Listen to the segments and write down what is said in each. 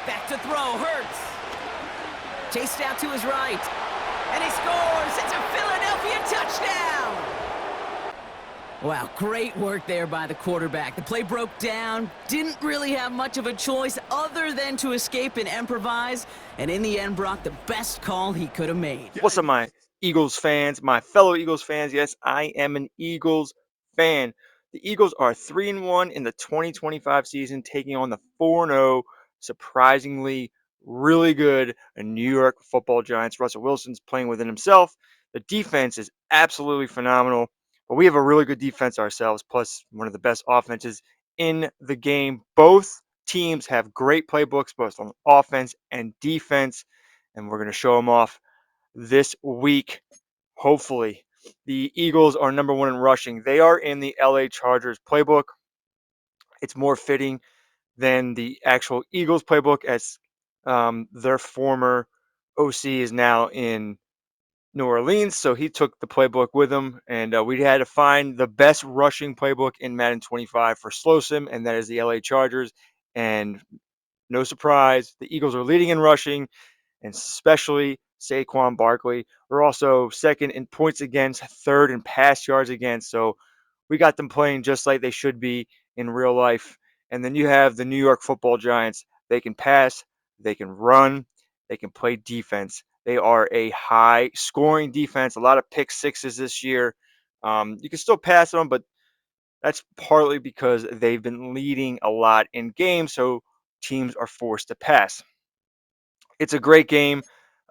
Back to throw, Hurts. Chased out to his right. And he scores! It's a Philadelphia touchdown! Wow, great work there by the quarterback. The play broke down, didn't really have much of a choice other than to escape and improvise, and in the end brought the best call he could have made. What's up, my Eagles fans, my fellow Eagles fans? Yes, I am an Eagles fan. The Eagles are 3-1 in the 2025 season, taking on the 4-0, surprisingly really good New York Football Giants. Russell Wilson's playing within himself. The defense is absolutely phenomenal. But we have a really good defense ourselves, plus one of the best offenses in the game. Both teams have great playbooks, both on offense and defense, and we're going to show them off this week. Hopefully, the Eagles are number one in rushing. They are in the LA Chargers playbook. It's more fitting than the actual Eagles playbook, as their former OC is now in New Orleans, so he took the playbook with him, and we had to find the best rushing playbook in Madden 25 for slow sim, and that is the LA Chargers. And no surprise, the Eagles are leading in rushing, and especially Saquon Barkley. We're also second in points against, third in pass yards against, so we got them playing just like they should be in real life. And then you have the New York Football Giants. They can pass, they can run, they can play defense. They are a high scoring defense, a lot of pick sixes this year. You can still pass on them, but that's partly because they've been leading a lot in games, so teams are forced to pass. It's a great game.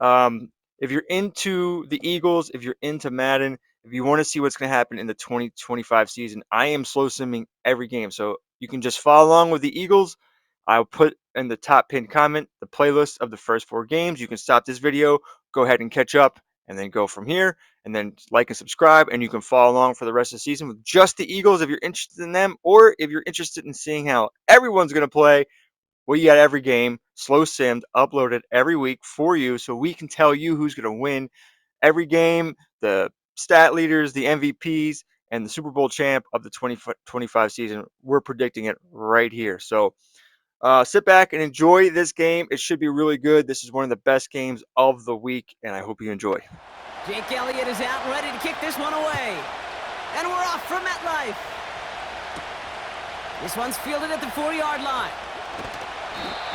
If you're into the Eagles, if you're into Madden, if you want to see what's going to happen in the 2025 season, I am slow simming every game. So you can just follow along with the Eagles. I'll put in the top pinned comment the playlist of the first 4 games. You can stop this video, go ahead and catch up, and then go from here. And then like and subscribe, and you can follow along for the rest of the season with just the Eagles if you're interested in them, or if you're interested in seeing how everyone's going to play. We got every game slow simmed, uploaded every week for you, so we can tell you who's going to win every game, the stat leaders, the MVPs, and the Super Bowl champ of the 2025 season. We're predicting it right here. So sit back and enjoy this game. It should be really good. This is one of the best games of the week, and I hope you enjoy. Jake Elliott is out and ready to kick this one away. And we're off from MetLife. This one's fielded at the 4-yard line.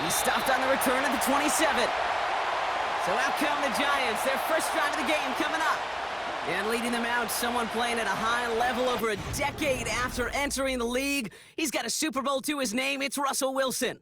He stopped on the return at the 27. So out come the Giants, their first drive of the game coming up. And leading them out, someone playing at a high level over a decade after entering the league. He's got a Super Bowl to his name. It's Russell Wilson.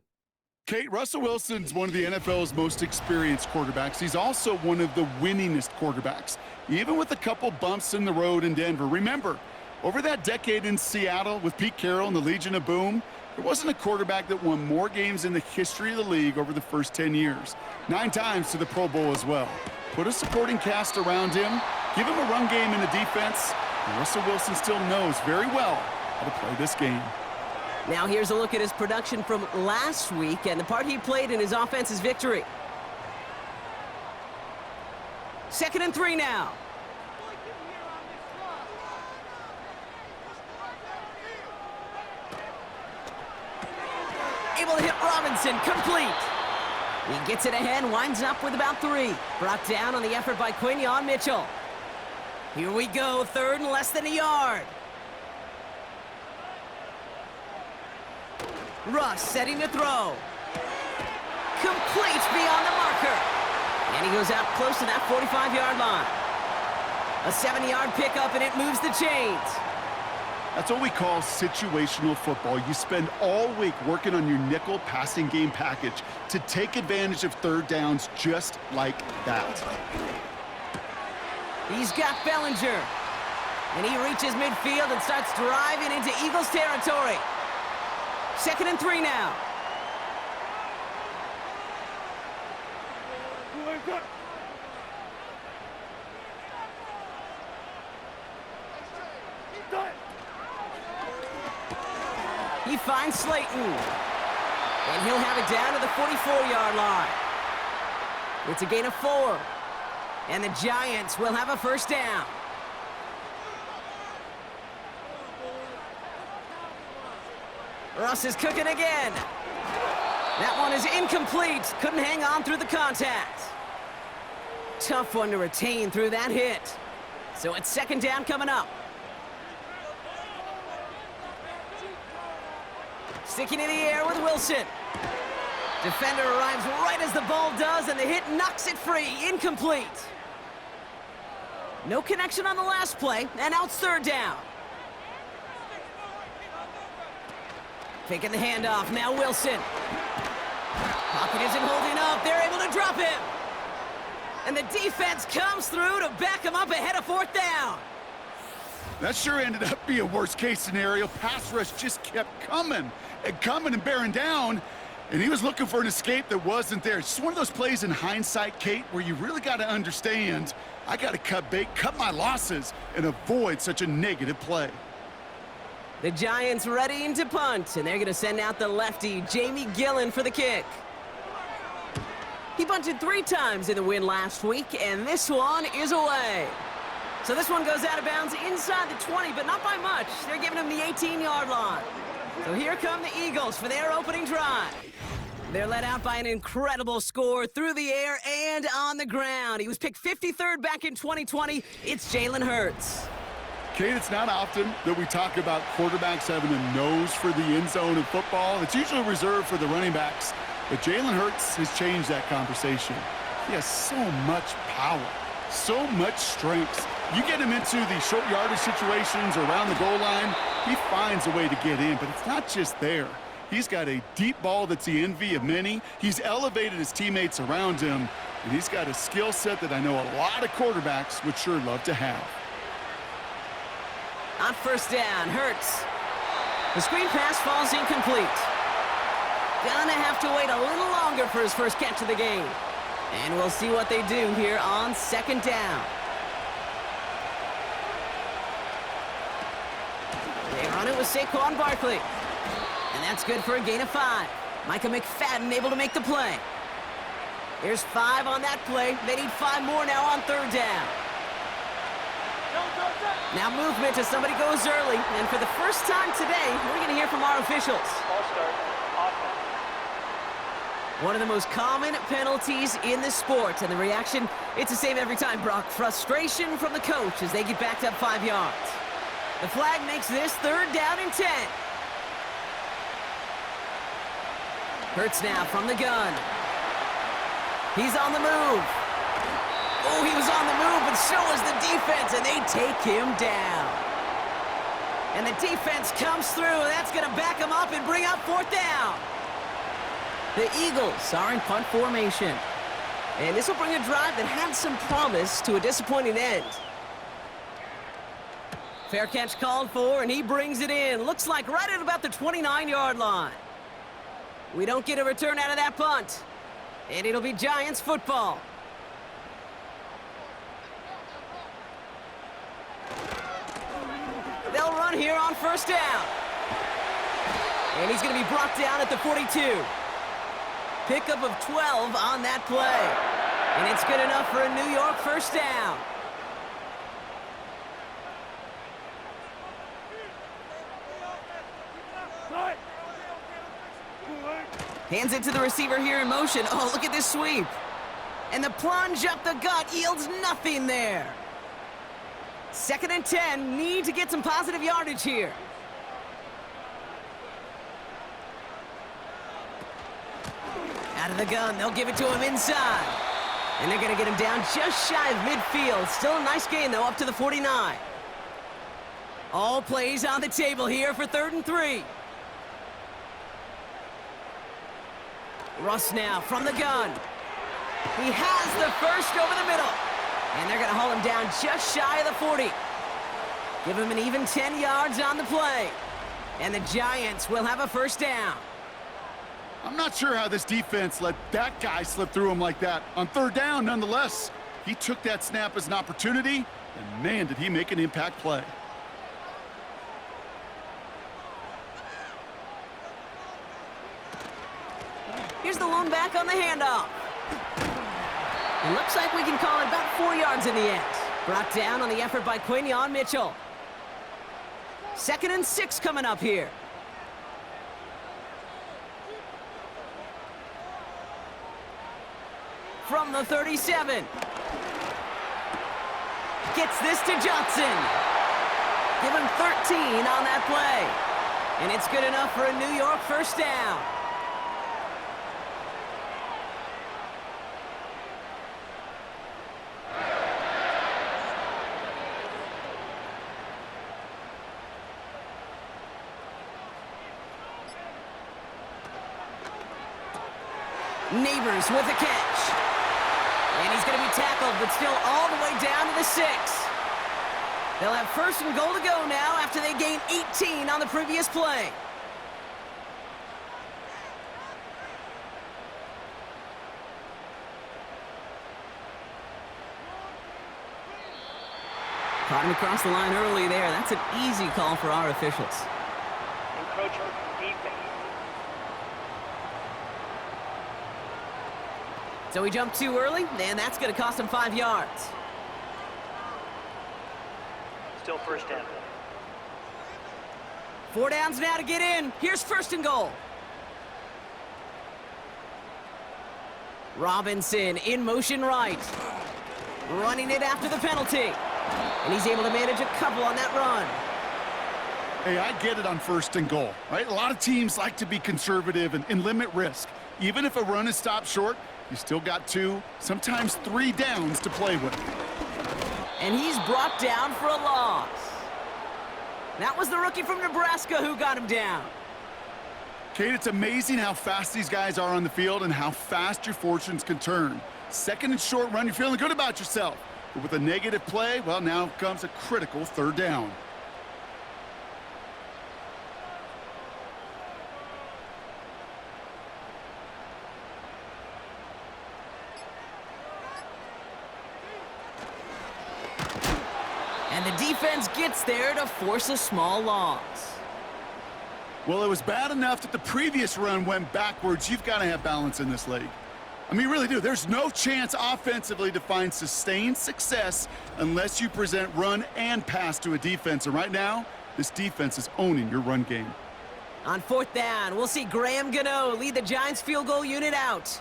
Kate, Russell Wilson's one of the NFL's most experienced quarterbacks. He's also one of the winningest quarterbacks, even with a couple bumps in the road in Denver. Remember, over that decade in Seattle with Pete Carroll and the Legion of Boom, there wasn't a quarterback that won more games in the history of the league over the first 10 years. 9 times to the Pro Bowl as well. Put a supporting cast around him, give him a run game in the defense, and Russell Wilson still knows very well how to play this game. Now here's a look at his production from last week and the part he played in his offense's victory. 2nd and 3 now. Able to hit Robinson, complete. He gets it ahead, winds up with about 3. Brought down on the effort by Quinyon Mitchell. Here we go, 3rd and less than a yard. Russ setting to throw. Complete beyond the marker. And he goes out close to that 45-yard line. A 7-yard pickup, and it moves the chains. That's what we call situational football. You spend all week working on your nickel passing game package to take advantage of 3rd downs just like that. He's got Bellinger. And he reaches midfield and starts driving into Eagles territory. 2nd and 3 now. He finds Slayton. And he'll have it down to the 44-yard line. It's a gain of 4. And the Giants will have a 1st down. Russ is cooking again. That one is incomplete. Couldn't hang on through the contact. Tough one to retain through that hit. So it's second down coming up. Sticking in the air with Wilson. Defender arrives right as the ball does, and the hit knocks it free. Incomplete. No connection on the last play, and now it's third down. Taking the handoff, now Wilson. Pocket isn't holding up, they're able to drop him. And the defense comes through to back him up ahead of fourth down. That sure ended up being a worst-case scenario. Pass rush just kept coming and bearing down, and he was looking for an escape that wasn't there. It's just one of those plays in hindsight, Kate, where you really got to understand, I got to cut bait, cut my losses, and avoid such a negative play. The Giants readying to punt, and they're going to send out the lefty, Jamie Gillen, for the kick. He bunted 3 times in the win last week, and this one is away. So this one goes out of bounds inside the 20, but not by much. They're giving him the 18-yard line. So here come the Eagles for their opening drive. They're led out by an incredible score through the air and on the ground. He was picked 53rd back in 2020. It's Jalen Hurts. Kate, it's not often that we talk about quarterbacks having a nose for the end zone in football. It's usually reserved for the running backs. But Jalen Hurts has changed that conversation. He has so much power, so much strength. You get him into the short yardage situations or around the goal line, he finds a way to get in. But it's not just there. He's got a deep ball that's the envy of many. He's elevated his teammates around him. And he's got a skill set that I know a lot of quarterbacks would sure love to have. On first down, Hurts. The screen pass falls incomplete. Gonna have to wait a little longer for his first catch of the game. And we'll see what they do here on second down. They run it with Saquon Barkley. And that's good for a gain of 5. Micah McFadden able to make the play. There's 5 on that play. They need 5 more now on third down. Now movement as somebody goes early. And for the first time today, we're going to hear from our officials. One of the most common penalties in the sport. And the reaction, it's the same every time, Brock. Frustration from the coach as they get backed up 5 yards. The flag makes this third down and 10. Hurts now from the gun. He's on the move. Oh, he was on the move, but so was the defense, and they take him down. And the defense comes through, and that's going to back him up and bring up fourth down. The Eagles are in punt formation. And this will bring a drive that had some promise to a disappointing end. Fair catch called for, and he brings it in. Looks like right at about the 29-yard line. We don't get a return out of that punt. And it'll be Giants football. They'll run here on first down. And he's going to be brought down at the 42. Pickup of 12 on that play. And it's good enough for a New York first down. Hands it to the receiver here in motion. Oh, look at this sweep. And the plunge up the gut yields nothing there. Second and 10, need to get some positive yardage here. Out of the gun, they'll give it to him inside. And they're going to get him down just shy of midfield. Still a nice gain, though, up to the 49. All plays on the table here for 3rd and 3. Russ now from the gun. He has the first over the middle. And they're going to haul him down just shy of the 40. Give him an even 10 yards on the play. And the Giants will have a first down. I'm not sure how this defense let that guy slip through him like that. On third down, nonetheless, he took that snap as an opportunity, and man, did he make an impact play. Here's the lone back on the handoff. It looks like we can call it about 4 yards in the end. Brought down on the effort by Quinion Mitchell. 2nd and 6 coming up here. from the 37. Gets this to Johnson. Give him 13 on that play. And it's good enough for a New York first down. Neighbors with a catch. And he's going to be tackled, but still all the way down to the 6. They'll have first and goal to go now after they gained 18 on the previous play. Caught him across the line early there. That's an easy call for our officials. Encroachment defense. So he jumped too early, and that's going to cost him 5 yards. Still first down. 4 downs now to get in. Here's first and goal. Robinson in motion right. Running it after the penalty. And he's able to manage a couple on that run. Hey, I get it on first and goal, right? A lot of teams like to be conservative and limit risk. Even if a run is stopped short, you still got 2, sometimes 3 downs to play with. And he's brought down for a loss. That was the rookie from Nebraska who got him down. Kate, it's amazing how fast these guys are on the field and how fast your fortunes can turn. Second and short run, you're feeling good about yourself. But with a negative play, well, now comes a critical 3rd down. And the defense gets there to force a small loss. Well, it was bad enough that the previous run went backwards. You've got to have balance in this league. I mean, you really do. There's no chance offensively to find sustained success unless you present run and pass to a defense. And right now, this defense is owning your run game. On 4th down, we'll see Graham Gano lead the Giants field goal unit out.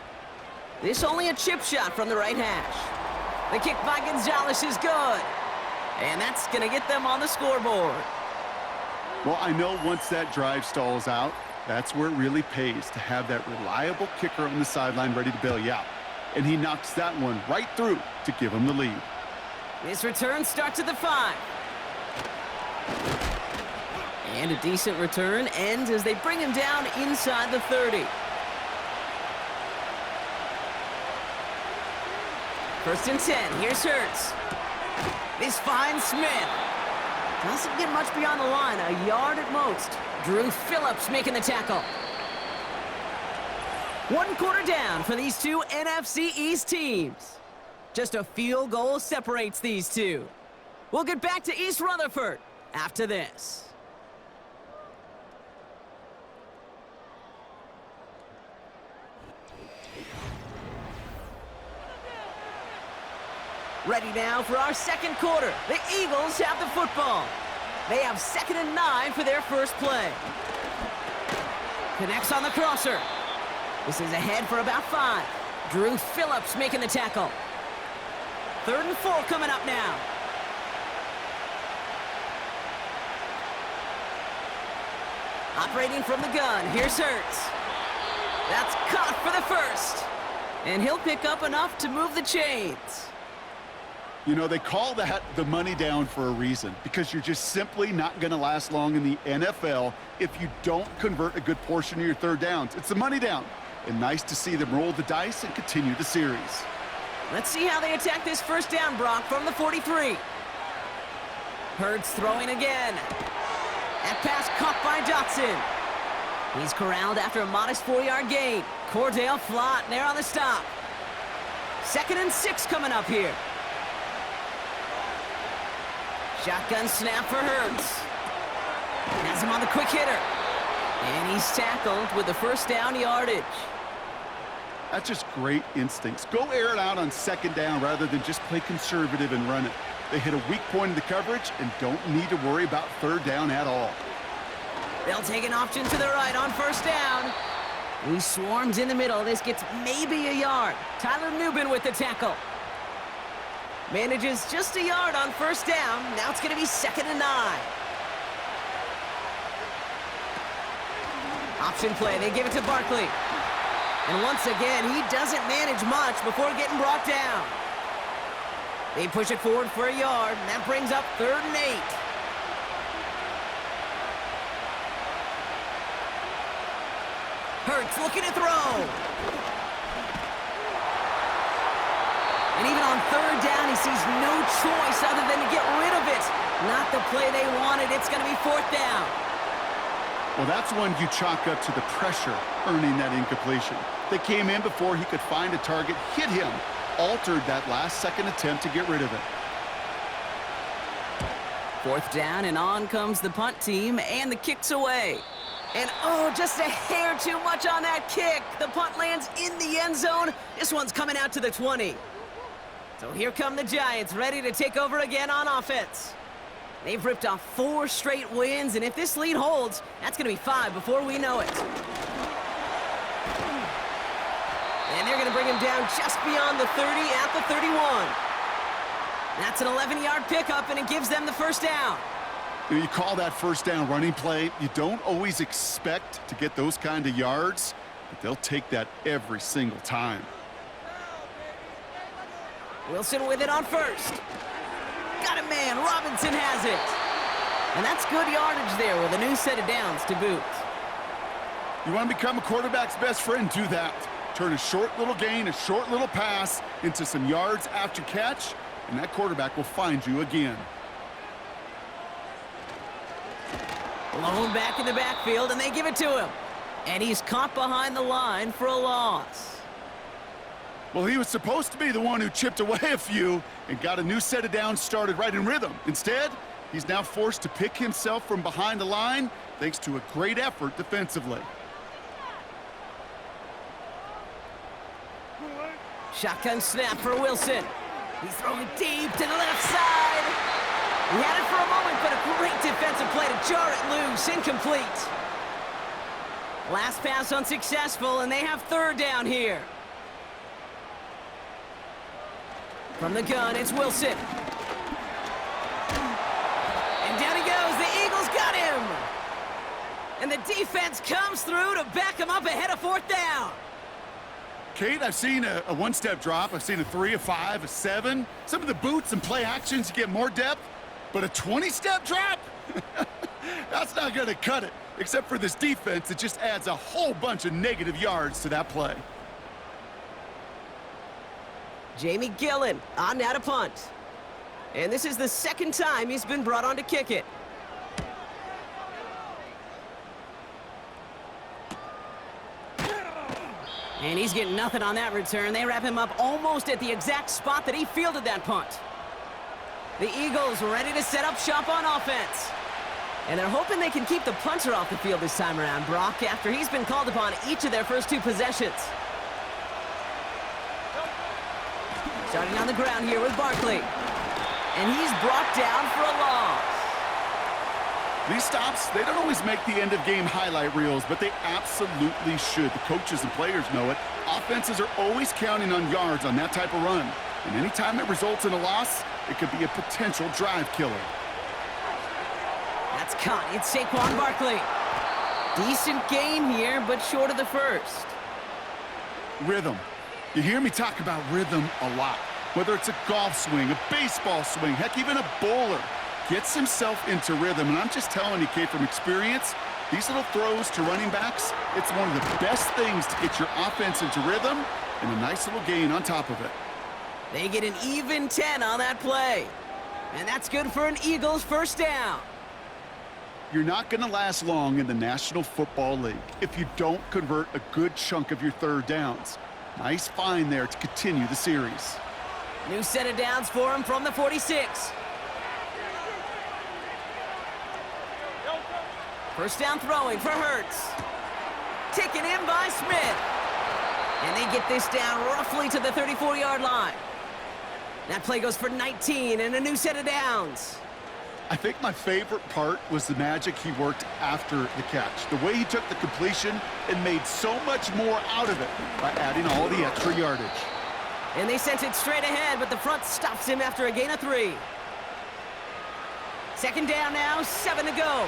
This only a chip shot from the right hash. The kick by Gonzalez is good. And that's going to get them on the scoreboard. Well, I know once that drive stalls out, that's where it really pays to have that reliable kicker on the sideline ready to bail you out. And he knocks that one right through to give him the lead. This return starts at the 5. And a decent return ends as they bring him down inside the 30. First and 10, here's Hurts. This finds Smith. Doesn't get much beyond the line, a yard at most. Drew Phillips making the tackle. 1 quarter down for these two NFC East teams. Just a field goal separates these two. We'll get back to East Rutherford after this. Ready now for our second quarter. The Eagles have the football. They have 2nd and 9 for their first play. Connects on the crosser. This is ahead for about 5. Drew Phillips making the tackle. 3rd and 4 coming up now. Operating from the gun, here's Hurts. That's caught for the first. And he'll pick up enough to move the chains. You know, they call that the money down for a reason, because you're just simply not going to last long in the NFL if you don't convert a good portion of your 3rd downs. It's the money down. And nice to see them roll the dice and continue the series. Let's see how they attack this first down, Brock, from the 43. Hurts throwing again. That pass caught by Dotson. He's corralled after a modest 4-yard gain. Cordell Flott there on the stop. 2nd and 6 coming up here. Shotgun snap for Hurts. Has him on the quick hitter. And he's tackled with the first down yardage. That's just great instincts. Go air it out on 2nd down rather than just play conservative and run it. They hit a weak point in the coverage and don't need to worry about 3rd down at all. They'll take an option to the right on first down. He swarms in the middle. This gets maybe a yard. Tyler Newbin with the tackle. Manages just a yard on first down. Now it's going to be 2nd and 9. Option play. They give it to Barkley. And once again, he doesn't manage much before getting brought down. They push it forward for a yard, and that brings up 3rd and 8. Hurts looking to throw. And even on 3rd down, he sees no choice other than to get rid of it. Not the play they wanted. It's going to be 4th down. Well, that's one you chalk up to the pressure earning that incompletion. They came in before he could find a target, hit him, altered that last-second attempt to get rid of it. 4th down, and on comes the punt team, and the kick's away. And oh, just a hair too much on that kick. The punt lands in the end zone. This one's coming out to the 20. So here come the Giants, ready to take over again on offense. They've ripped off 4 straight wins, and if this lead holds, that's going to be 5 before we know it. And they're going to bring him down just beyond the 30 at the 31. That's an 11-yard pickup, and it gives them the first down. You call that first down running play. You don't always expect to get those kind of yards, but they'll take that every single time. Wilson with it on first. Got a man. Robinson has it. And that's good yardage there with a new set of downs to boot. You want to become a quarterback's best friend? Do that. Turn a short little gain, a short little pass into some yards after catch, and that quarterback will find you again. Blown back in the backfield, and they give it to him. And he's caught behind the line for a loss. Well, he was supposed to be the one who chipped away a few and got a new set of downs started right in rhythm. Instead, he's now forced to pick himself from behind the line thanks to a great effort defensively. Shotgun snap for Wilson. He's throwing deep to the left side. He had it for a moment, but a great defensive play to jar it loose. Incomplete. Last pass unsuccessful, and they have 3rd down here. From the gun, it's Wilson. And down he goes. The Eagles got him. And the defense comes through to back him up ahead of 4th down. Kate, I've seen a one-step drop. I've seen a 3, a 5, a 7. Some of the boots and play actions get more depth, but a 20-step drop? That's not going to cut it, except for this defense that just adds a whole bunch of negative yards to that play. Jamie Gillen on now to punt. And this is the 2nd time he's been brought on to kick it. And he's getting nothing on that return. They wrap him up almost at the exact spot that he fielded that punt. The Eagles ready to set up shop on offense. And they're hoping they can keep the punter off the field this time around, Brock, after he's been called upon each of their first 2 possessions. Starting on the ground here with Barkley. And he's brought down for a loss. These stops, they don't always make the end-of-game highlight reels, but they absolutely should. The coaches and players know it. Offenses are always counting on yards on that type of run. And anytime it results in a loss, it could be a potential drive killer. That's caught. It's Saquon Barkley. Decent gain here, but short of the first. Rhythm. You hear me talk about rhythm a lot. Whether it's a golf swing, a baseball swing, heck, even a bowler gets himself into rhythm. And I'm just telling you, Kate, from experience, these little throws to running backs, it's one of the best things to get your offense into rhythm and a nice little gain on top of it. They get an even 10 on that play. And that's good for an Eagles first down. You're not going to last long in the National Football League if you don't convert a good chunk of your 3rd downs. Nice find there to continue the series. New set of downs for him from the 46. First down throwing for Hurts. Taken in by Smith. And they get this down roughly to the 34-yard line. That play goes for 19 and a new set of downs. I think my favorite part was the magic he worked after the catch. The way he took the completion and made so much more out of it by adding all the extra yardage. And they sent it straight ahead, but the front stops him after a gain of 3. Second down now, 7 to go.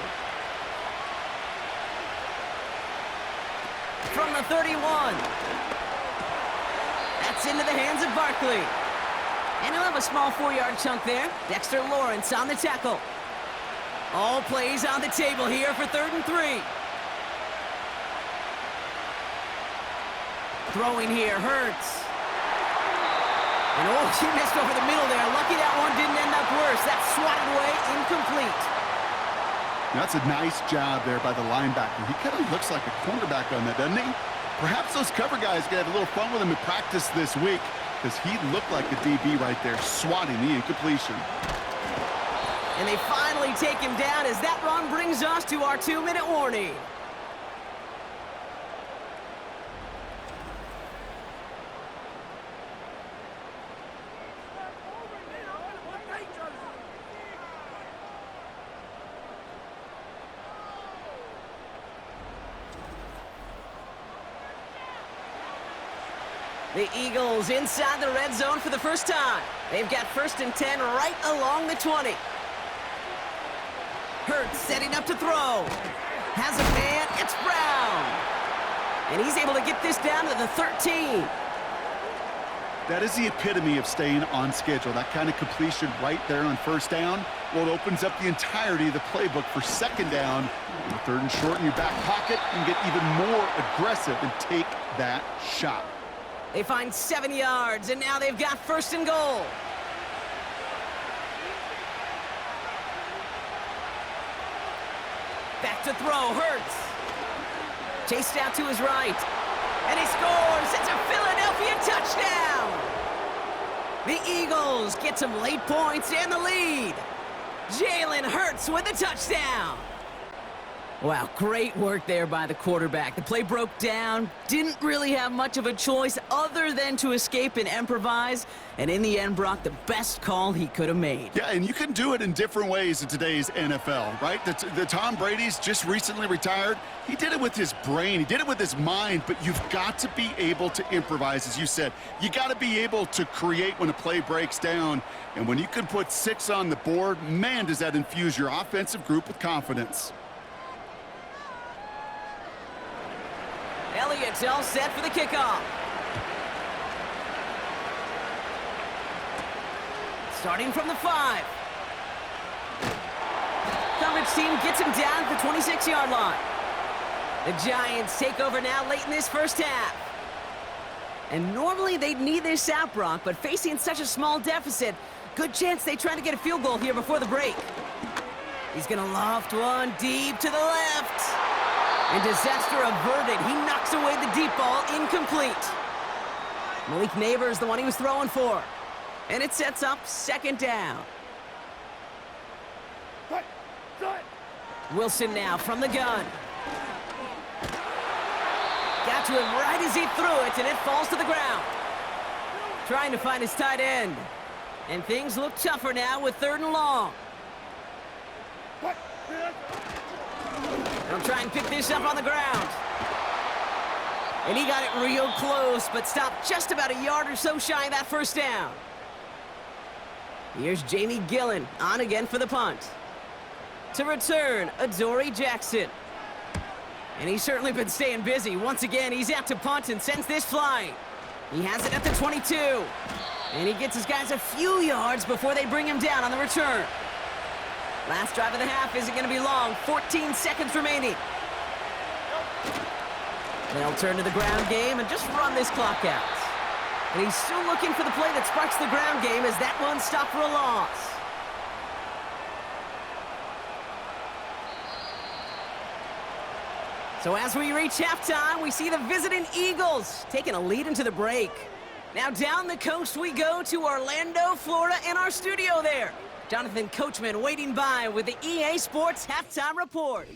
From the 31. That's into the hands of Barkley. And he'll have a small 4-yard chunk there. Dexter Lawrence on the tackle. All plays on the table here for 3rd and 3. Throwing here, Hurts. And oh, she missed over the middle there. Lucky that one didn't end up worse. That's swatted away, incomplete. That's a nice job there by the linebacker. He kind of looks like a cornerback on that, doesn't he? Perhaps those cover guys can have a little fun with him in practice this week, because he looked like a DB right there, swatting the incompletion. And they finally take him down as that run brings us to our 2-minute warning. The Eagles inside the red zone for the first time. They've got 1st and 10 right along the 20. Hurts setting up to throw. Has a man, it's Brown. And he's able to get this down to the 13. That is the epitome of staying on schedule. That kind of completion right there on 1st down. Well, it opens up the entirety of the playbook for 2nd down. On 3rd and short in your back pocket, you can get even more aggressive and take that shot. They find 7 yards, and now they've got 1st and goal. Back to throw, Hurts. Chased out to his right. And he scores! It's a Philadelphia touchdown! The Eagles get some late points and the lead. Jalen Hurts with a touchdown. Wow, great work there by the quarterback. The play broke down, didn't really have much of a choice other than to escape and improvise, and in the end, Brock, the best call he could have made. Yeah, and you can do it in different ways in today's NFL, right? The Tom Brady's just recently retired. He did it with his brain. He did it with his mind, but you've got to be able to improvise, as you said. You got to be able to create when a play breaks down, and when you can put 6 on the board, man, does that infuse your offensive group with confidence. Elliott's all set for the kickoff. Starting from the 5. Coverage team gets him down at the 26-yard line. The Giants take over now late in this first half. And normally they'd need this out, Brock, but facing such a small deficit, good chance they try to get a field goal here before the break. He's going to loft one deep to the left. And disaster averted. He knocks away the deep ball, incomplete. Malik Neighbors, the one he was throwing for. And it sets up 2nd down. Wilson now from the gun. Got to him right as he threw it, and it falls to the ground. Trying to find his tight end. And things look tougher now with 3rd and long. They'll try and pick this up on the ground. And he got it real close, but stopped just about a yard or so shy of that 1st down. Here's Jamie Gillen on again for the punt. To return, Adoree Jackson. And he's certainly been staying busy. Once again, he's out to punt and sends this flying. He has it at the 22. And he gets his guys a few yards before they bring him down on the return. Last drive of the half isn't going to be long. 14 seconds remaining. They'll turn to the ground game and just run this clock out. And he's still looking for the play that sparks the ground game as that one stopped for a loss. So as we reach halftime, we see the visiting Eagles taking a lead into the break. Now down the coast we go to Orlando, Florida, in our studio there. Jonathan Coachman waiting by with the EA Sports Halftime Report.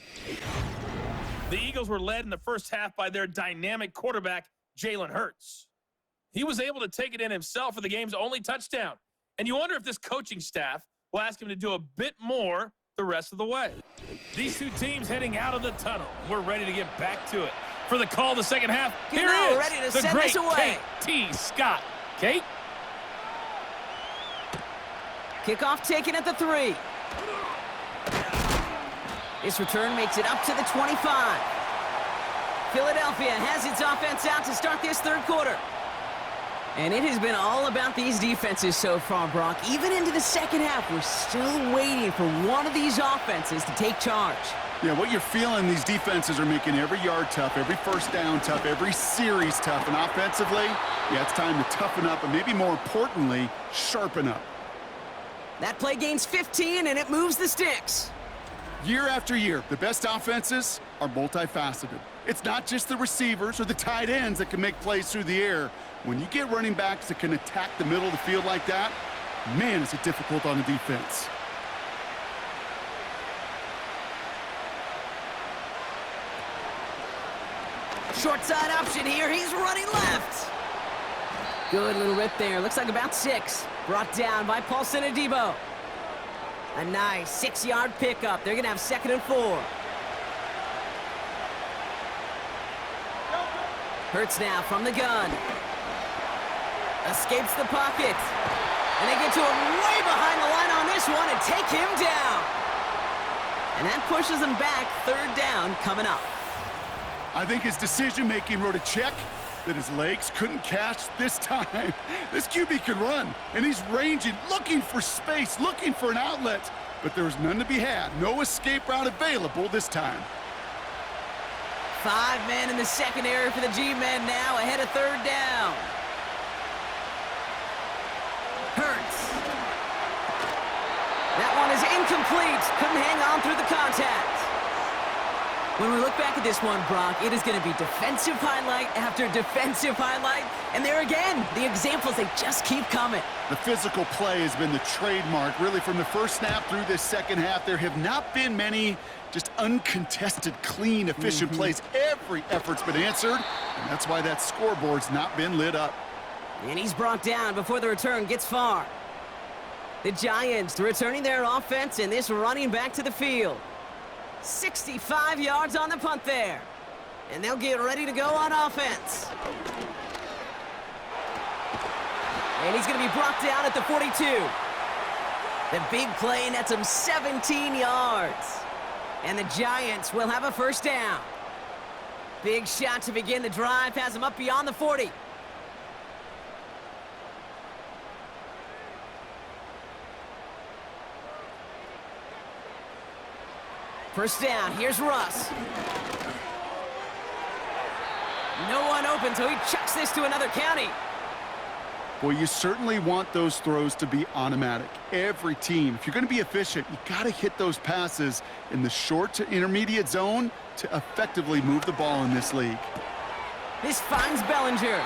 The Eagles were led in the first half by their dynamic quarterback, Jalen Hurts. He was able to take it in himself for the game's only touchdown. And you wonder if this coaching staff We'll ask him to do a bit more the rest of the way. These two teams heading out of the tunnel. We're ready to get back to it. For the call of the second half, here is ready to the send great this away. Kate T. Scott. Kate? Kickoff taken at the 3. This return makes it up to the 25. Philadelphia has its offense out to start this third quarter. And it has been all about these defenses so far, Brock. Even into the second half, we're still waiting for one of these offenses to take charge. Yeah, what you're feeling, these defenses are making every yard tough, every first down tough, every series tough. And offensively, yeah, it's time to toughen up and maybe more importantly, sharpen up. That play gains 15, and it moves the sticks. Year after year, the best offenses are multifaceted. It's not just the receivers or the tight ends that can make plays through the air. When you get running backs that can attack the middle of the field like that, man, is it difficult on the defense. Short side option here. He's running left. Good little rip there. Looks like about 6. Brought down by Paulson Adebo. A nice 6-yard pickup. They're going to have 2nd and 4. Hurts now from the gun. Escapes the pocket. And they get to him way behind the line on this one and take him down. And that pushes him back. 3rd down coming up. I think his decision-making wrote a check that his legs couldn't catch this time. This QB can run, and he's ranging, looking for space, looking for an outlet. But there was none to be had. No escape route available this time. 5 men in the secondary for the G-men now, ahead of 3rd down. Hurts. That one is incomplete. Couldn't hang on through the contact. When we look back at this one, Brock, it is going to be defensive highlight after defensive highlight. And there again, the examples, they just keep coming. The physical play has been the trademark. Really, from the first snap through this second half, there have not been many just uncontested, clean, efficient plays. Every effort's been answered, and that's why that scoreboard's not been lit up. And he's brought down before the return gets far. The Giants returning their offense and this running back to the field. 65 yards on the punt there. And they'll get ready to go on offense. And he's going to be brought down at the 42. The big play nets him 17 yards. And the Giants will have a 1st down. Big shot to begin the drive, has him up beyond the 40. First down, here's Russ. No one open, so he chucks this to another county. Well, you certainly want those throws to be automatic. Every team, if you're going to be efficient, you got to hit those passes in the short to intermediate zone to effectively move the ball in this league. This finds Bellinger.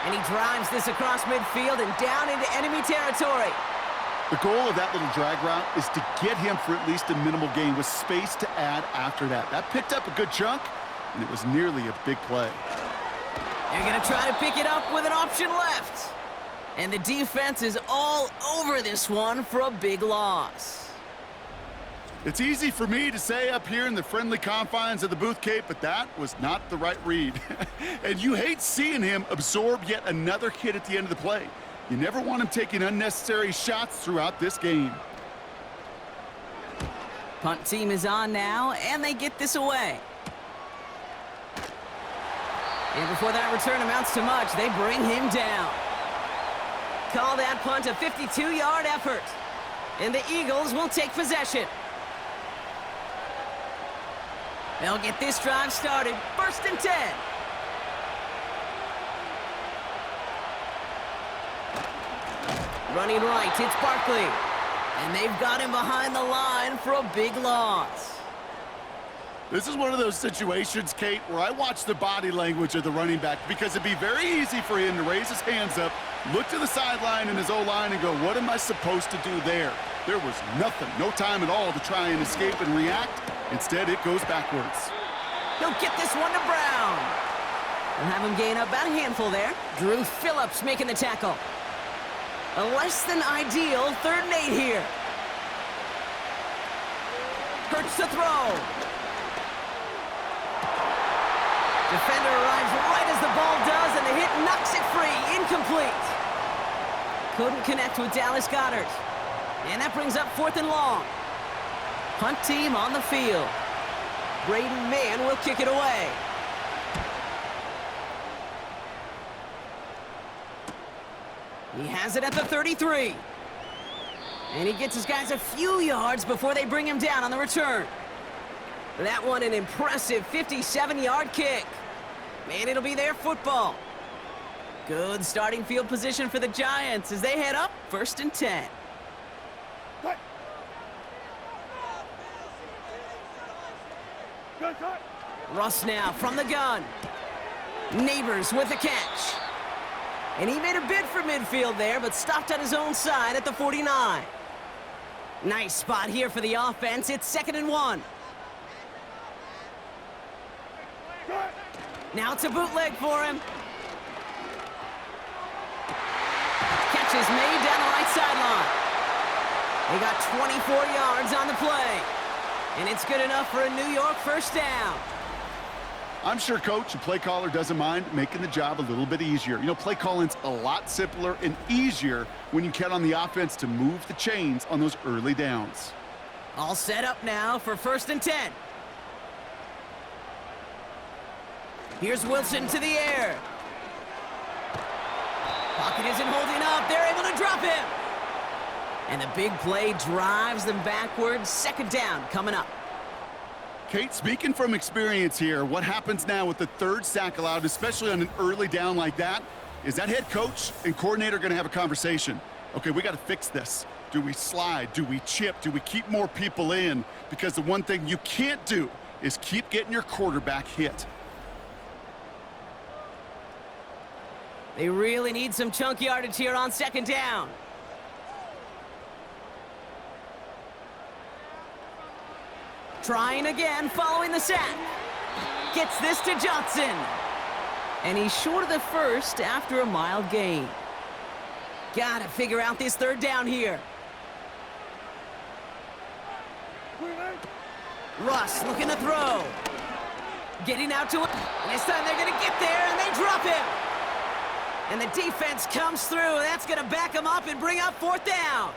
And he drives this across midfield and down into enemy territory. The goal of that little drag route is to get him for at least a minimal gain with space to add after that. That picked up a good chunk, and it was nearly a big play. They're going to try to pick it up with an option left. And the defense is all over this one for a big loss. It's easy for me to say up here in the friendly confines of the booth, Kate, but that was not the right read. And you hate seeing him absorb yet another hit at the end of the play. You never want him taking unnecessary shots throughout this game. Punt team is on now, and they get this away. And before that return amounts to much, they bring him down. Call that punt a 52-yard effort. And the Eagles will take possession. They'll get this drive started. 1st and 10. Running right, it's Barkley. And they've got him behind the line for a big loss. This is one of those situations, Kate, where I watch the body language of the running back because it'd be very easy for him to raise his hands up, look to the sideline in his O-line and go, what am I supposed to do there? There was nothing, no time at all to try and escape and react. Instead, it goes backwards. He'll get this one to Brown. We'll have him gain up about a handful there. Drew Phillips making the tackle. A less than ideal 3rd and 8 here. Hurts to throw. Defender arrives right as the ball does, and the hit knocks it free. Incomplete. Couldn't connect with Dallas Goedert. And that brings up 4th and long. Punt team on the field. Braden Mann will kick it away. He has it at the 33. And he gets his guys a few yards before they bring him down on the return. That one an impressive 57-yard kick. Man, it'll be their football. Good starting field position for the Giants as they head up 1st and 10. Russ now from the gun. Neighbors with the catch. And he made a bid for midfield there, but stopped on his own side at the 49. Nice spot here for the offense. It's 2nd and 1. Now it's a bootleg for him. Catch is made down the right sideline. They got 24 yards on the play. And it's good enough for a New York first down. I'm sure coach and play caller doesn't mind making the job a little bit easier. You know, play calling's a lot simpler and easier when you count on the offense to move the chains on those early downs. All set up now for 1st and 10. Here's Wilson to the air. Pocket isn't holding up. They're able to drop him. And the big play drives them backwards. 2nd down coming up. Kate, speaking from experience here, what happens now with the 3rd sack allowed, especially on an early down like that, is that head coach and coordinator going to have a conversation. Okay, we got to fix this. Do we slide? Do we chip? Do we keep more people in? Because the one thing you can't do is keep getting your quarterback hit. They really need some chunk yardage here on 2nd down. Trying again, following the sack. Gets this to Johnson. And he's short of the first after a mild gain. Gotta figure out this 3rd down here. Russ looking to throw. Getting out to it. And this time they're gonna get there, and they drop him. And the defense comes through, and that's gonna back them up and bring up 4th down.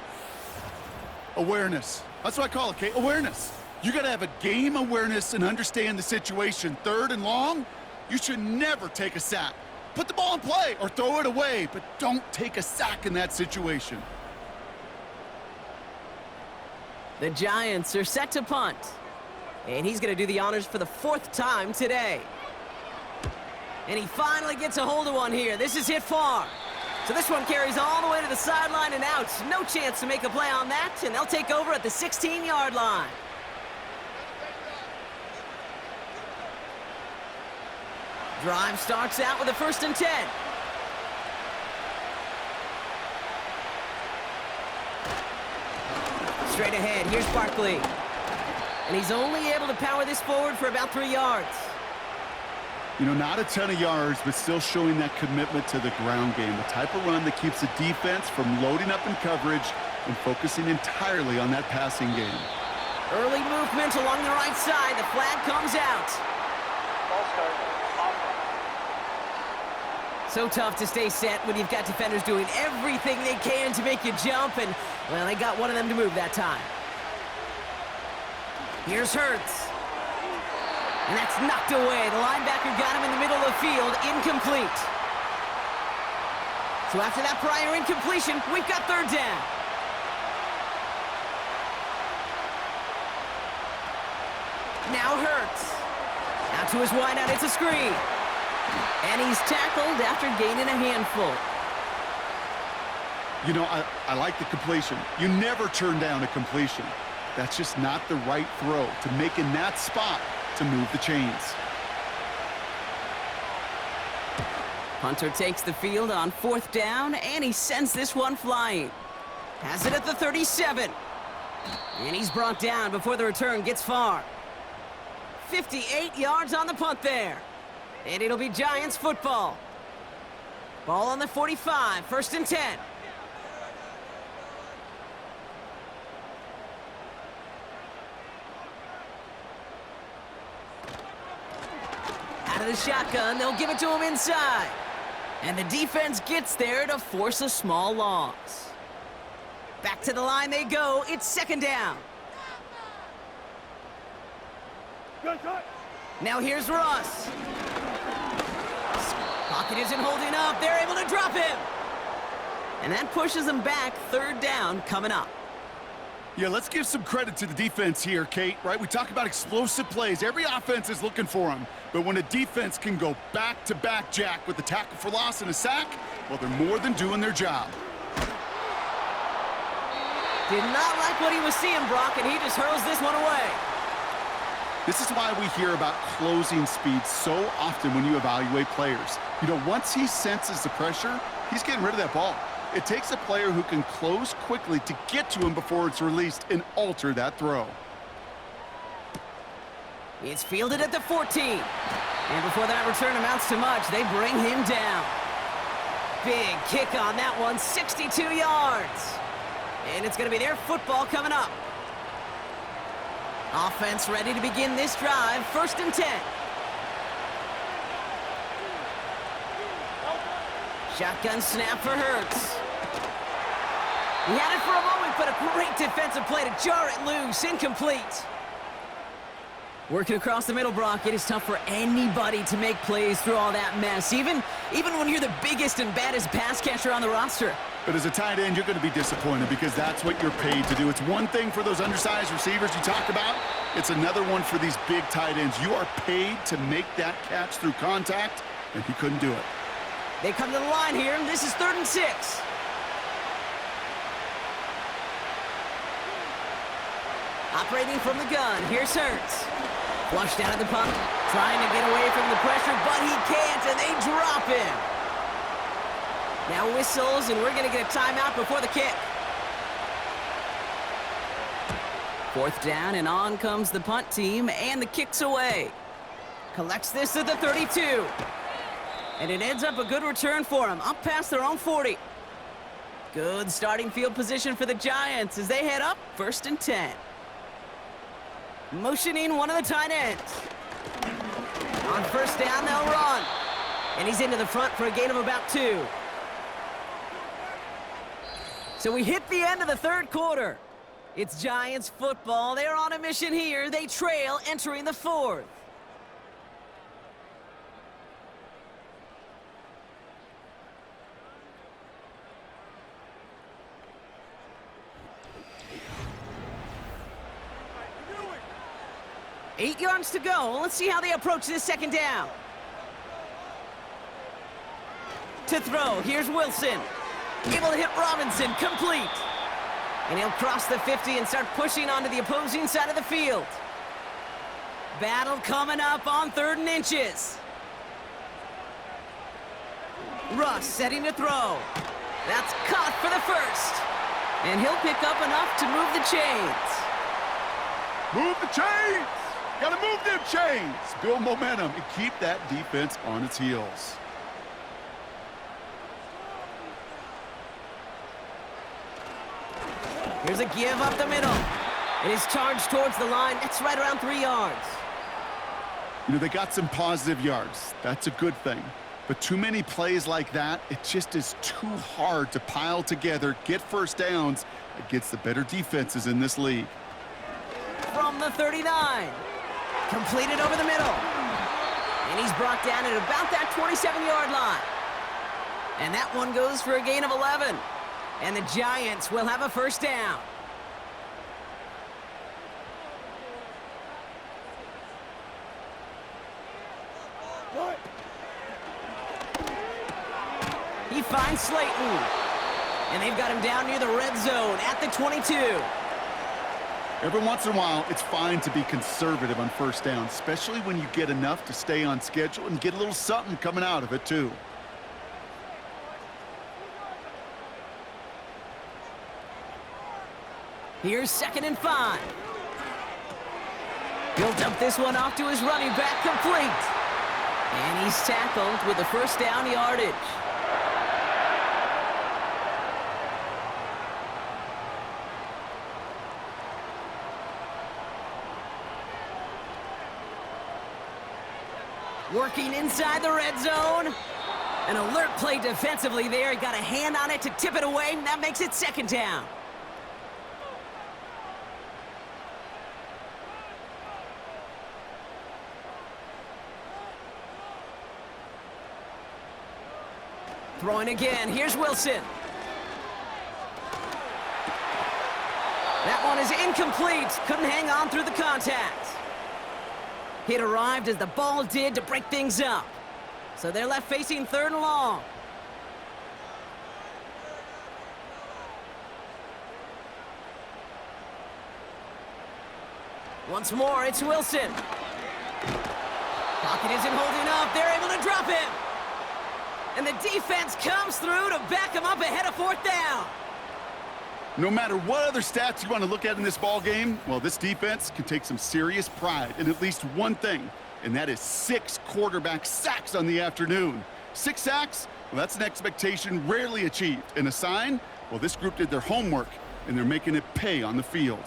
Awareness. That's what I call it, Kate. Awareness. You got to have a game awareness and understand the situation. 3rd and long, you should never take a sack. Put the ball in play or throw it away, but don't take a sack in that situation. The Giants are set to punt. And he's going to do the honors for the 4th time today. And he finally gets a hold of one here. This is hit far. So this one carries all the way to the sideline and out. No chance to make a play on that, and they'll take over at the 16-yard line. Drive starts out with a 1st and 10. Straight ahead, here's Barkley. And he's only able to power this forward for about 3 yards. You know, not a ton of yards, but still showing that commitment to the ground game. The type of run that keeps the defense from loading up in coverage and focusing entirely on that passing game. Early movement along the right side. The flag comes out. Ball start. So tough to stay set when you've got defenders doing everything they can to make you jump, and, well, they got one of them to move that time. Here's Hurts. And that's knocked away. The linebacker got him in the middle of the field. Incomplete. So after that prior incompletion, we've got 3rd down. Now Hurts. Out to his wideout. It's a screen. And he's tackled after gaining a handful. You know, I like the completion. You never turn down a completion. That's just not the right throw to make in that spot to move the chains. Hunter takes the field on 4th down, and he sends this one flying. Has it at the 37. And he's brought down before the return gets far. 58 yards on the punt there. And it'll be Giants football. Ball on the 45, 1st and 10. of the shotgun, they'll give it to him inside. And the defense gets there to force a small loss. Back to the line they go. It's second down. Now here's Russ. Pocket isn't holding up. They're able to drop him. And that pushes them back. Third down coming up. Yeah, let's give some credit to the defense here, Kate, right? We talk about explosive plays. Every offense is looking for them. But when a defense can go back-to-back, Jack, with a tackle for loss and a sack, well, they're more than doing their job. Did not like what he was seeing, Brock, and he just hurls this one away. This is why we hear about closing speed so often when you evaluate players. You know, once he senses the pressure, he's getting rid of that ball. It takes a player who can close quickly to get to him before it's released and alter that throw. It's fielded at the 14. And before that return amounts to much, they bring him down. Big kick on that one, 62 yards. And it's going to be their football coming up. Offense ready to begin this drive, 1st and 10. Shotgun snap for Hurts. He had it for a moment, but a great defensive play to jar it loose. Incomplete. Working across the middle, Brock, it is tough for anybody to make plays through all that mess, even when you're the biggest and baddest pass catcher on the roster. But as a tight end, you're going to be disappointed because that's what you're paid to do. It's one thing for those undersized receivers you talked about. It's another one for these big tight ends. You are paid to make that catch through contact, and he couldn't do it. They come to the line here. This is 3rd and 6. Operating from the gun, here's Hurts. Flushed out of the punt, trying to get away from the pressure, but he can't, and they drop him. Now whistles, and we're going to get a timeout before the kick. 4th down, and on comes the punt team, and the kick's away. Collects this at the 32. And it ends up a good return for them, up past their own 40. Good starting field position for the Giants as they head up 1st and 10. Motioning one of the tight ends. On 1st down, they'll run. And he's into the front for a gain of about 2. So we hit the end of the 3rd quarter. It's Giants football. They're on a mission here. They trail entering the 4th. Eight yards to go. Let's see how they approach this 2nd down. To throw, here's Wilson. Able to hit Robinson, complete. And he'll cross the 50 and start pushing onto the opposing side of the field. Battle coming up on 3rd and inches. Russ setting to throw. That's caught for the 1st. And he'll pick up enough to move the chains. Move the chains! Gotta move them chains! Build momentum and keep that defense on its heels. Here's a give up the middle. It is charged towards the line. That's right around 3 yards. You know, they got some positive yards. That's a good thing. But too many plays like that, it just is too hard to pile together, get 1st downs against the better defenses in this league. From the 39. Completed over the middle. And he's brought down at about that 27-yard line. And that one goes for a gain of 11. And the Giants will have a 1st down. He finds Slayton. And they've got him down near the red zone at the 22. Every once in a while, it's fine to be conservative on 1st down, especially when you get enough to stay on schedule and get a little something coming out of it, too. Here's 2nd and 5. He'll dump this one off to his running back, complete. And he's tackled with the 1st down yardage. Working inside the red zone. An alert play defensively there. He got a hand on it to tip it away, and that makes it second down. Throwing again. Here's Wilson. That one is incomplete. Couldn't hang on through the contact. It arrived as the ball did to break things up. So they're left facing 3rd and long. Once more, it's Wilson. Pocket isn't holding up. They're able to drop him. And the defense comes through to back him up ahead of 4th down. No matter what other stats you want to look at in this ball game, well, this defense can take some serious pride in at least one thing, and that is 6 quarterback sacks on the afternoon. 6 sacks? Well, that's an expectation rarely achieved. And a sign? Well, this group did their homework, and they're making it pay on the field.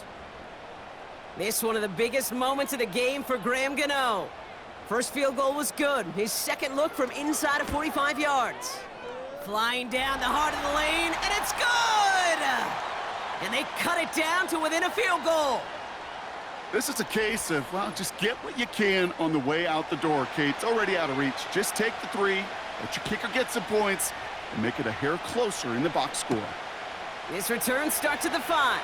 This one of the biggest moments of the game for Graham Gano. First field goal was good. His second look from inside of 45 yards. Flying down the heart of the lane, and it's good! And they cut it down to within a field goal. This is a case of, well, just get what you can on the way out the door, Kate. It's already out of reach. Just take the 3, let your kicker get some points, and make it a hair closer in the box score. This return starts at the 5.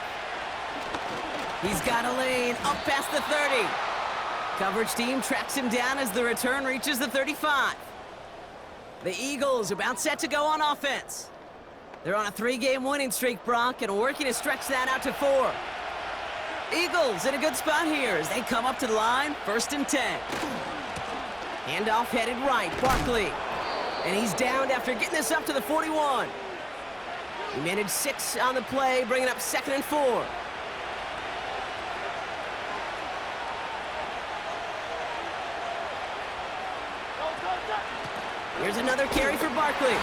He's got a lane up past the 30. Coverage team tracks him down as the return reaches the 35. The Eagles about set to go on offense. They're on a 3-game winning streak, Brock, and working to stretch that out to 4. Eagles in a good spot here as they come up to the line, 1st and 10. Handoff headed right, Barkley. And he's downed after getting this up to the 41. He managed 6 on the play, bringing up 2nd and 4. Here's another carry for Barkley.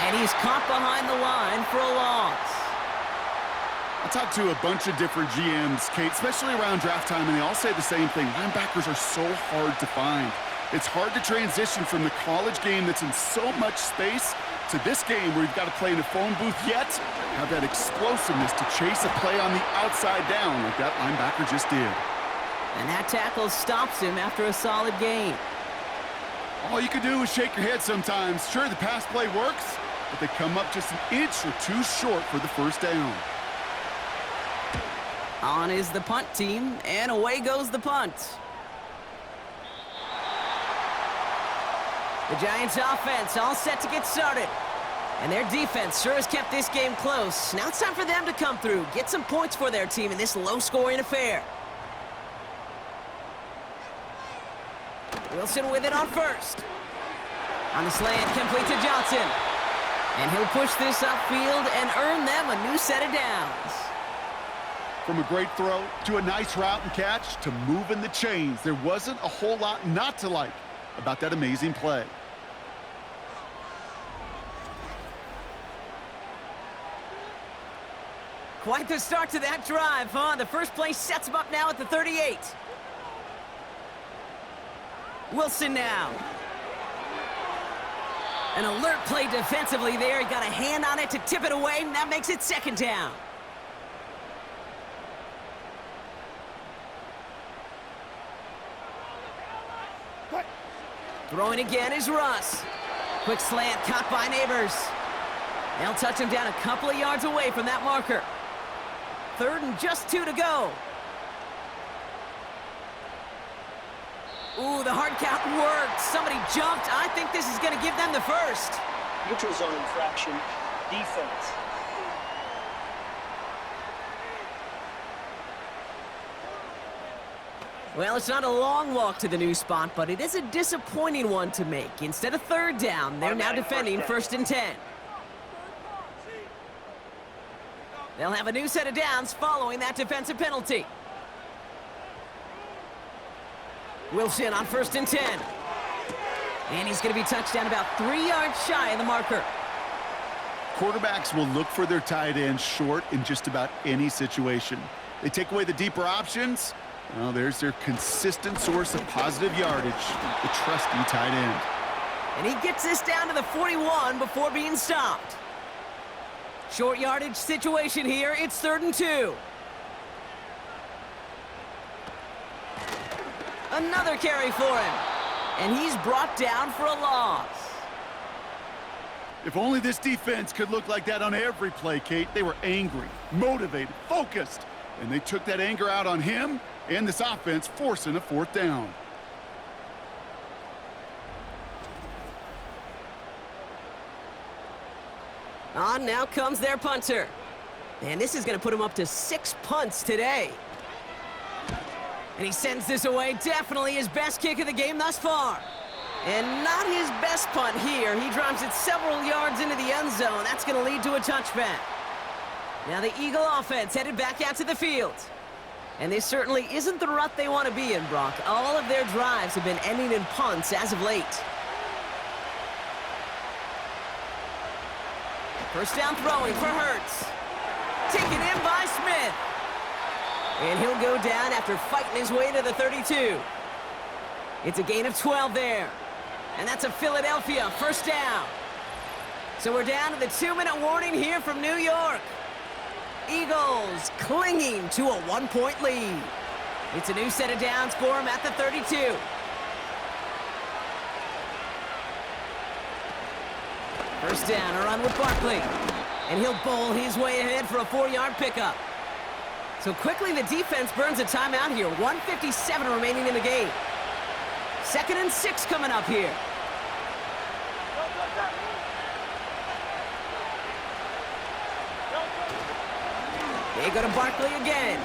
And he's caught behind the line for a loss. I talked to a bunch of different GMs, Kate, especially around draft time, and they all say the same thing. Linebackers are so hard to find. It's hard to transition from the college game that's in so much space to this game where you've got to play in a phone booth, yet have that explosiveness to chase a play on the outside down like that linebacker just did. And that tackle stops him after a solid gain. All you can do is shake your head sometimes. Sure, the pass play works, but they come up just an inch or 2 short for the 1st down. On is the punt team, and away goes the punt. The Giants' offense all set to get started. And their defense sure has kept this game close. Now it's time for them to come through, get some points for their team in this low-scoring affair. Wilson with it on 1st. On the slant, complete to Johnson. And he'll push this upfield and earn them a new set of downs. From a great throw to a nice route and catch to moving the chains, there wasn't a whole lot not to like about that amazing play. Quite the start to that drive, huh? The first play sets him up now at the 38. Wilson now. An alert play defensively there. He got a hand on it to tip it away, and that makes it 2nd down. Throwing again is Russ. Quick slant caught by Neighbors. They'll touch him down a couple of yards away from that marker. 3rd and just 2 to go. Ooh, the hard count worked. Somebody jumped. I think this is going to give them the 1st. Neutral zone infraction, defense. Well, it's not a long walk to the new spot, but it is a disappointing one to make. Instead of 3rd down, they're now defending 1st and 10. They'll have a new set of downs following that defensive penalty. Wilson on 1st and 10. And he's going to be touched down about 3 yards shy of the marker. Quarterbacks will look for their tight end short in just about any situation. They take away the deeper options, Well, there's their consistent source of positive yardage, the trusty tight end. And he gets this down to the 41 before being stopped. Short yardage situation here. It's 3rd and 2. Another carry for him. And he's brought down for a loss. If only this defense could look like that on every play, Kate. They were angry, motivated, focused, and they took that anger out on him and this offense, forcing a 4th down. On now comes their punter. And this is going to put him up to 6 punts today. And he sends this away. Definitely his best kick of the game thus far. And not his best punt here. He drives it several yards into the end zone. That's going to lead to a touchback. Now the Eagle offense headed back out to the field. And this certainly isn't the rut they want to be in, Brock. All of their drives have been ending in punts as of late. First down throwing for Hurts. Taken in by Smith. And he'll go down after fighting his way to the 32. It's a gain of 12 there. And that's a Philadelphia first down. So we're down to the 2-minute warning here from New York. Eagles clinging to a 1-point lead. It's a new set of downs for him at the 32. First down, a run with Barkley. And he'll bowl his way ahead for a 4-yard pickup. So quickly the defense burns a timeout here. 1:57 remaining in the game. 2nd and 6 coming up here. They go to Barkley again.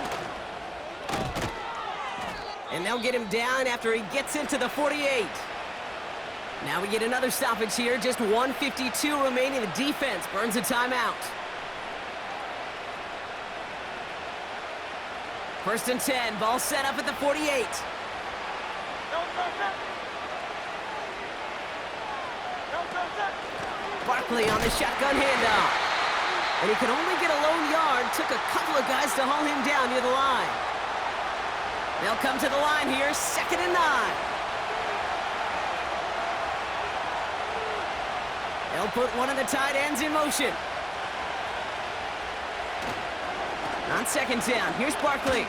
And they'll get him down after he gets into the 48. Now we get another stoppage here. Just 1:52 remaining. The defense burns a timeout. 1st and 10. Ball set up at the 48. Barkley on the shotgun handoff. And he could only get a lone yard. Took a couple of guys to haul him down near the line. They'll come to the line here. 2nd and 9. They'll put one of the tight ends in motion. On 2nd down, here's Barkley.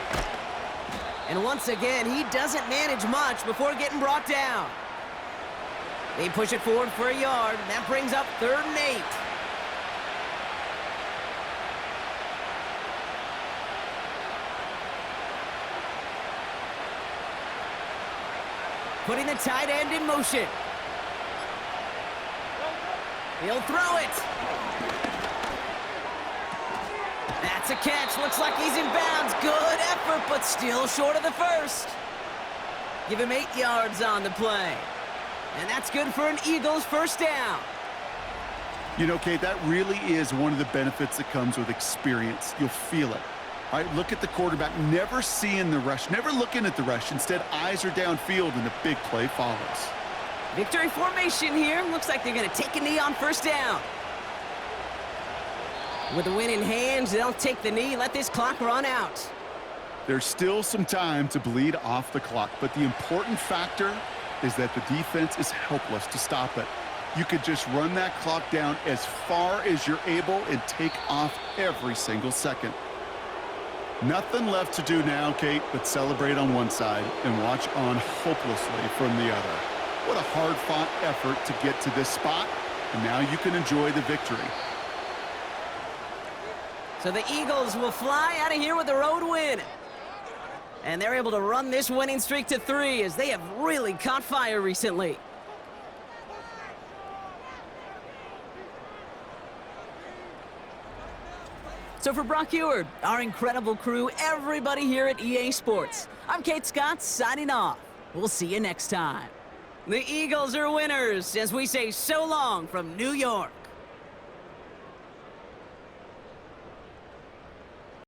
And once again, he doesn't manage much before getting brought down. They push it forward for a yard, and that brings up 3rd and 8. Putting the tight end in motion. He'll throw it. That's a catch. Looks like he's in bounds. Good effort, but still short of the first. Give him 8 yards on the play. And that's good for an Eagles first down. You know, Kate, that really is one of the benefits that comes with experience. You'll feel it. All right, look at the quarterback, never seeing the rush, never looking at the rush. Instead, eyes are downfield, and the big play follows. Victory formation here. Looks like they're going to take a knee on first down. With the win in hand, they'll take the knee, let this clock run out. There's still some time to bleed off the clock, but the important factor is that the defense is helpless to stop it. You could just run that clock down as far as you're able and take off every single second. Nothing left to do now, Kate, but celebrate on one side and watch on hopelessly from the other. What a hard-fought effort to get to this spot, and now you can enjoy the victory. So the Eagles will fly out of here with a road win. And they're able to run this winning streak to 3 as they have really caught fire recently. So for Brock Eward, our incredible crew, everybody here at EA Sports, I'm Kate Scott signing off. We'll see you next time. The Eagles are winners as we say so long from New York.